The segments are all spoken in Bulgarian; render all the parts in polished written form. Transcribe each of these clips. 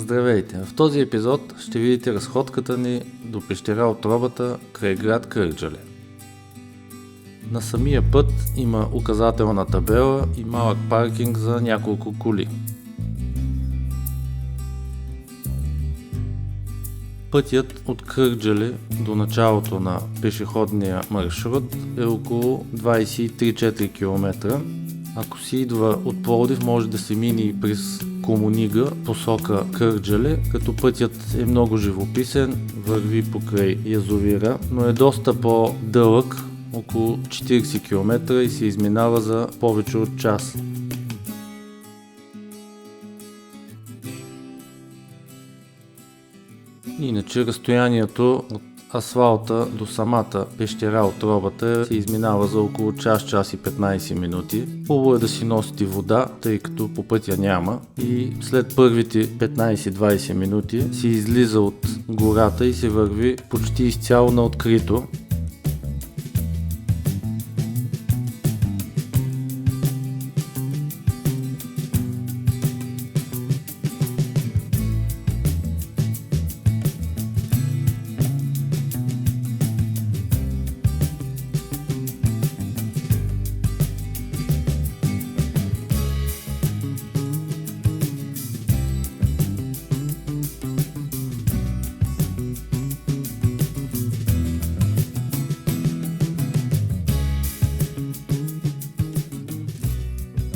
Здравейте! В този епизод ще видите разходката ни до пещера Отробата край град Кърджали. На самия път има указателна табела и малък паркинг за няколко коли. Пътят от Кърджали до началото на пешеходния маршрут е около 23-4 км. Ако си идва от Пловдив, може да се мине и през Комунига, посока Кърджали, като пътят е много живописен, върви покрай язовира, но е доста по-дълъг, около 40 км и се изминава за повече от час. Иначе разстоянието от асфалта до самата пещера Отробата се изминава за около час и 15 минути. Хубаво е да си носите вода, тъй като по пътя няма, и след първите 15-20 минути се излиза от гората и се върви почти изцяло на открито.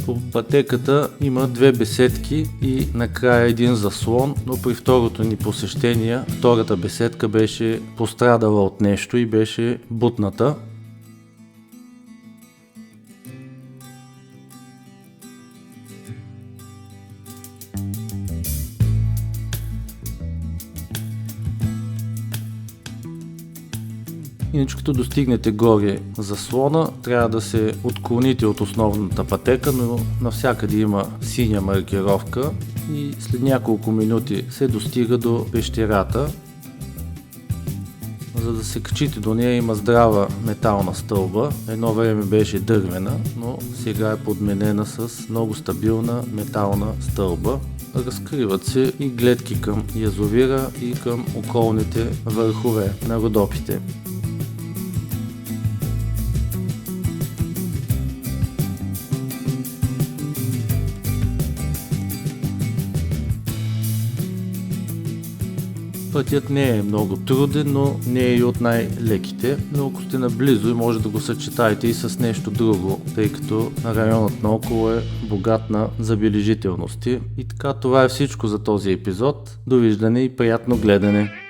По пътеката има две беседки и накрая един заслон, но при второто ни посещение втората беседка беше пострадала от нещо и беше бутната. Иначе като достигнете горе заслона, трябва да се отклоните от основната пътека, но навсякъде има синя маркировка и след няколко минути се достига до пещерата. За да се качите до нея има здрава метална стълба. Едно време беше дървена, но сега е подменена с много стабилна метална стълба. Разкриват се и гледки към язовира и към околните върхове на Родопите. Пътят не е много труден, но не е и от най-леките, но ако сте наблизо и може да го съчетаете и с нещо друго, тъй като районът наоколо е богат на забележителности. И така, това е всичко за този епизод. Довиждане и приятно гледане!